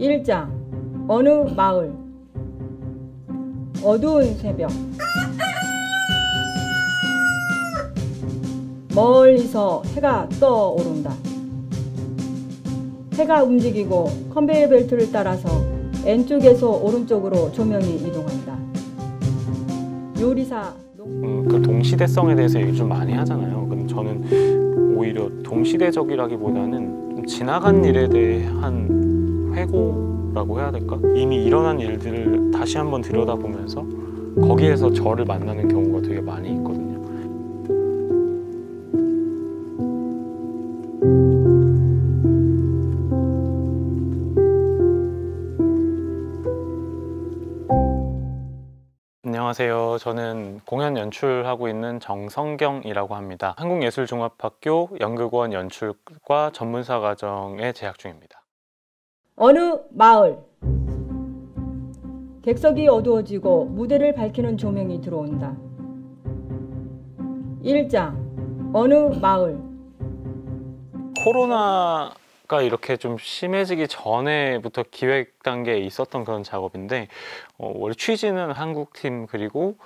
1장 어느 마을. 어두운 새벽. 멀리서 해가 떠오른다. 해가 움직이고 컨베이어 벨트를 따라서 왼쪽에서 오른쪽으로 조명이 이동한다. 요리사 그 동시대성에 대해서 얘기 좀 많이 하잖아요. 근데 저는 오히려 동시대적이라기보다는 좀 지나간 일에 대한 회고라고 해야 될까? 이미 일어난 일들을 다시 한번 들여다보면서 거기에서 저를 만나는 경우가 되게 많이 있거든요. 안녕하세요. 저는 공연 연출하고 있는 정성경이라고 합니다. 한국예술종합학교 연극원 연출과 전문사과정에 재학 중입니다. 어느 마을. 객석이 어두워지고 무대를 밝히는 조명이 들어온다. 1장 어느 마을. 코로나가 이렇게 좀 심해지기 전에부터 기획 단계에 있었던 그런 작업인데 원래 취지는 한국팀 그리고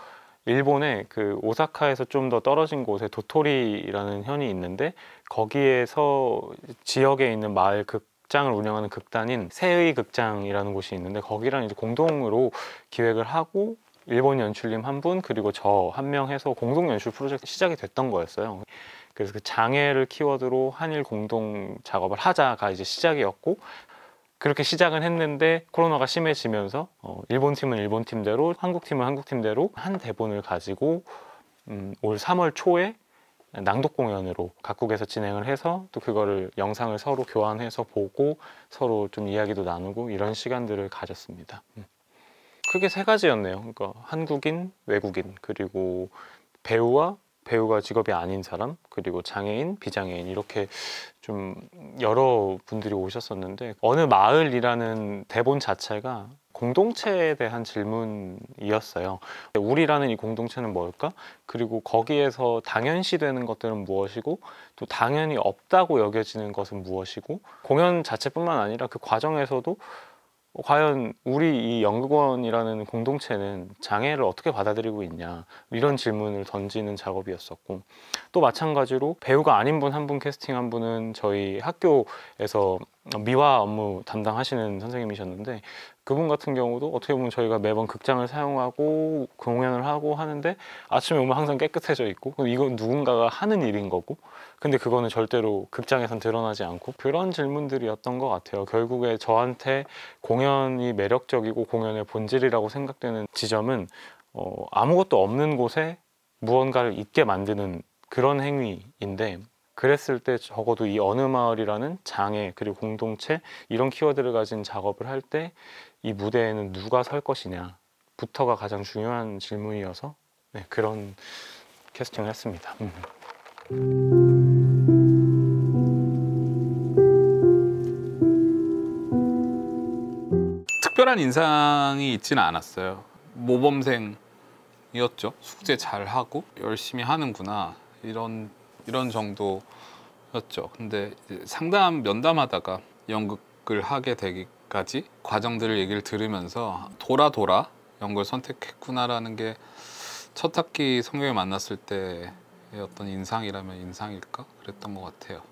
일본의 그 오사카에서 좀 더 떨어진 곳에 도토리라는 현이 있는데 거기에서 지역에 있는 마을 극장을 운영하는 극단인 세의 극장이라는 곳이 있는데 거기랑 이제 공동으로 기획을 하고 일본 연출님 한 분 그리고 저 한 명 해서 공동 연출 프로젝트 시작이 됐던 거였어요. 그래서 그 장애를 키워드로 한일 공동 작업을 하자가 이제 시작이었고 그렇게 시작은 했는데 코로나가 심해지면서 일본 팀은 일본 팀대로 한국 팀은 한국 팀대로 한 대본을 가지고 올 3월 초에 낭독 공연으로 각국에서 진행을 해서 또 그거를 영상을 서로 교환해서 보고 서로 좀 이야기도 나누고 이런 시간들을 가졌습니다. 크게 세 가지였네요. 그러니까 한국인, 외국인, 그리고 배우가 직업이 아닌 사람, 그리고 장애인, 비장애인 이렇게 좀 여러 분들이 오셨었는데 어느 마을이라는 대본 자체가 공동체에 대한 질문이었어요. 우리라는 이 공동체는 뭘까? 그리고 거기에서 당연시되는 것들은 무엇이고 또 당연히 없다고 여겨지는 것은 무엇이고 공연 자체뿐만 아니라 그 과정에서도 과연 우리 이 연극원이라는 공동체는 장애를 어떻게 받아들이고 있냐 이런 질문을 던지는 작업이었었고 또 마찬가지로 배우가 아닌 분 한 분 캐스팅 한 분은 저희 학교에서 미화 업무 담당하시는 선생님이셨는데 그분 같은 경우도 어떻게 보면 저희가 매번 극장을 사용하고 공연을 하고 하는데 아침에 오면 항상 깨끗해져 있고 그럼 이건 누군가가 하는 일인 거고 근데 그거는 절대로 극장에선 드러나지 않고 그런 질문들이었던 것 같아요. 결국에 저한테 공연이 매력적이고 공연의 본질이라고 생각되는 지점은 아무것도 없는 곳에 무언가를 있게 만드는 그런 행위인데 그랬을 때 적어도 이 어느 마을이라는 장애 그리고 공동체 이런 키워드를 가진 작업을 할 때 이 무대에는 누가 설 것이냐 부터가 가장 중요한 질문이어서 네, 그런 캐스팅을 했습니다. 특별한 인상이 있지는 않았어요. 모범생이었죠. 숙제 잘하고 열심히 하는구나 이런 정도였죠. 근데 상담 면담하다가 연극을 하게 되기까지 과정들을 얘기를 들으면서 돌아 연극을 선택했구나라는 게 첫 학기 성경을 만났을 때의 어떤 인상이라면 인상일까? 그랬던 것 같아요.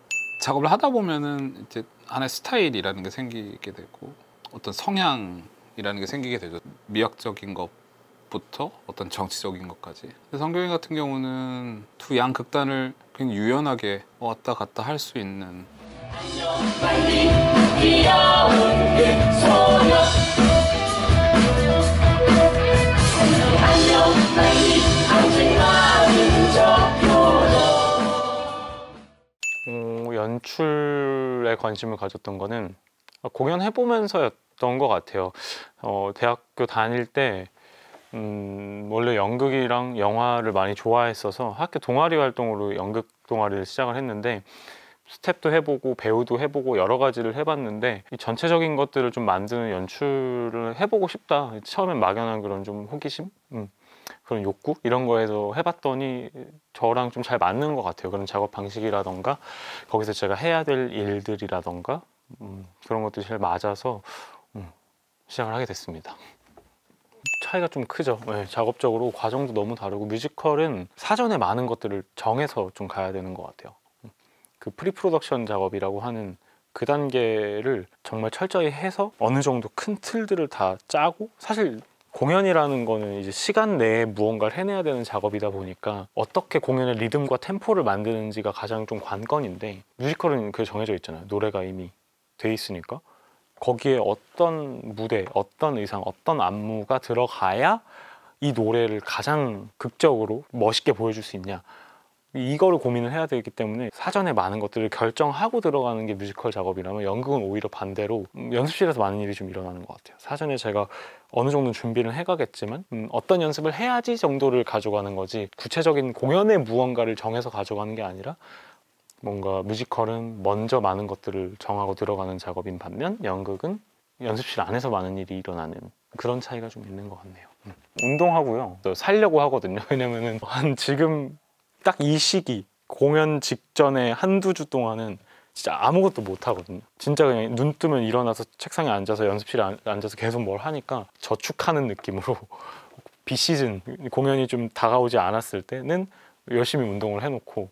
작업을 하다 보면은 이제 하나의 스타일이라는 게 생기게 되고 어떤 성향이라는 게 생기게 되죠. 미학적인 것부터 어떤 정치적인 것까지. 성경이 같은 경우는 두 양 극단을 굉장히 유연하게 왔다 갔다 할 수 있는 연출에 관심을 가졌던 거는 공연해보면서였던 것 같아요. 대학교 다닐 때 원래 연극이랑 영화를 많이 좋아했어서 학교 동아리 활동으로 연극 동아리를 시작을 했는데 스텝도 해보고 배우도 해보고 여러 가지를 해봤는데 이 전체적인 것들을 좀 만드는 연출을 해보고 싶다. 처음엔 막연한 그런 좀 호기심? 그런 욕구? 이런 거에서 해봤더니 저랑 좀 잘 맞는 것 같아요. 그런 작업 방식이라던가 거기서 제가 해야 될 일들이라던가 그런 것들이 잘 맞아서 시작을 하게 됐습니다. 차이가 좀 크죠. 네, 작업적으로 과정도 너무 다르고 뮤지컬은 사전에 많은 것들을 정해서 좀 가야 되는 것 같아요. 그 프리프로덕션 작업이라고 하는 그 단계를 정말 철저히 해서 어느 정도 큰 틀들을 다 짜고, 사실 공연이라는 거는 이제 시간 내에 무언가를 해내야 되는 작업이다 보니까 어떻게 공연의 리듬과 템포를 만드는지가 가장 좀 관건인데, 뮤지컬은 그게 정해져 있잖아요. 노래가 이미 돼 있으니까 거기에 어떤 무대, 어떤 의상, 어떤 안무가 들어가야 이 노래를 가장 극적으로 멋있게 보여줄 수 있냐, 이거를 고민을 해야 되기 때문에 사전에 많은 것들을 결정하고 들어가는 게 뮤지컬 작업이라면, 연극은 오히려 반대로 연습실에서 많은 일이 좀 일어나는 것 같아요. 사전에 제가 어느 정도 준비를 해가겠지만 어떤 연습을 해야지 정도를 가져가는 거지, 구체적인 공연의 무언가를 정해서 가져가는 게 아니라, 뭔가 뮤지컬은 먼저 많은 것들을 정하고 들어가는 작업인 반면, 연극은 연습실 안에서 많은 일이 일어나는 그런 차이가 좀 있는 것 같네요. 운동하고요, 또 살려고 하거든요. 왜냐면은 한 지금 딱 이 시기, 공연 직전에 한두 주 동안은 진짜 아무것도 못 하거든요. 진짜 그냥 눈 뜨면 일어나서 책상에 앉아서 연습실에 앉아서 계속 뭘 하니까 저축하는 느낌으로 비시즌 공연이 좀 다가오지 않았을 때는 열심히 운동을 해놓고,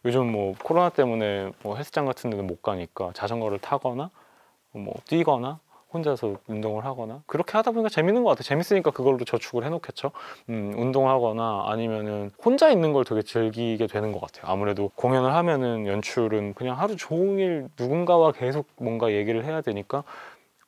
요즘 뭐 코로나 때문에 뭐 헬스장 같은 데는 못 가니까 자전거를 타거나 뭐 뛰거나 혼자서 운동을 하거나, 그렇게 하다 보니까 재밌는 것 같아요. 재밌으니까 그걸로 저축을 해놓겠죠. 운동하거나 아니면은 혼자 있는 걸 되게 즐기게 되는 것 같아요. 아무래도 공연을 하면은, 연출은 그냥 하루 종일 누군가와 계속 뭔가 얘기를 해야 되니까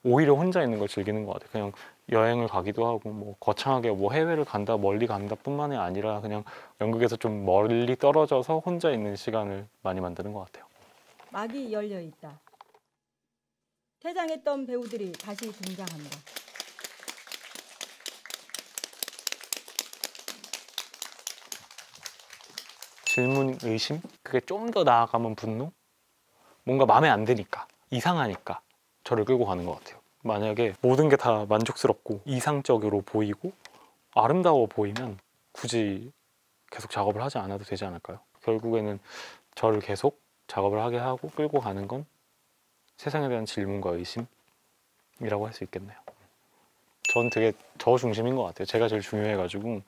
오히려 혼자 있는 걸 즐기는 것 같아요. 그냥 여행을 가기도 하고, 뭐 거창하게 뭐 해외를 간다, 멀리 간다 뿐만이 아니라 그냥 연극에서 좀 멀리 떨어져서 혼자 있는 시간을 많이 만드는 것 같아요. 막이 열려 있다. 퇴장했던 배우들이 다시 등장한다. 질문, 의심? 그게 좀 더 나아가면 분노? 뭔가 마음에 안 드니까, 이상하니까 저를 끌고 가는 것 같아요. 만약에 모든 게 다 만족스럽고 이상적으로 보이고 아름다워 보이면 굳이 계속 작업을 하지 않아도 되지 않을까요? 결국에는 저를 계속 작업을 하게 하고 끌고 가는 건 세상에 대한 질문과 의심이라고 할 수 있겠네요. 전 되게 저 중심인 것 같아요. 제가 제일 중요해가지고,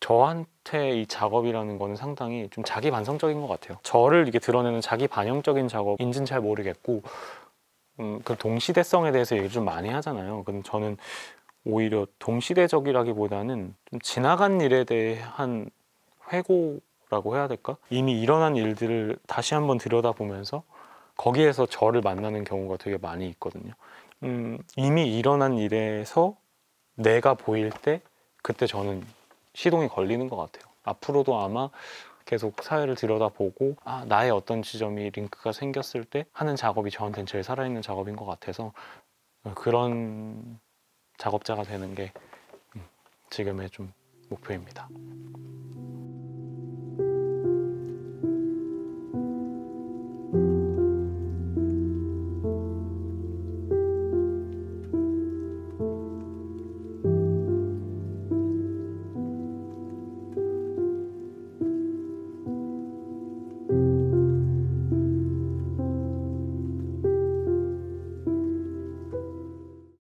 저한테 이 작업이라는 거는 상당히 좀 자기 반성적인 것 같아요. 저를 이게 드러내는 자기 반영적인 작업인지는 잘 모르겠고, 그 동시대성에 대해서 얘기를 좀 많이 하잖아요. 근데 저는 오히려 동시대적이라기보다는 좀 지나간 일에 대한 회고라고 해야 될까? 이미 일어난 일들을 다시 한번 들여다보면서 거기에서 저를 만나는 경우가 되게 많이 있거든요. 이미 일어난 일에서 내가 보일 때, 그때 저는 시동이 걸리는 것 같아요. 앞으로도 아마 계속 사회를 들여다보고, 나의 어떤 지점이 링크가 생겼을 때 하는 작업이 저한테는 제일 살아있는 작업인 것 같아서, 그런 작업자가 되는 게 지금의 좀 목표입니다.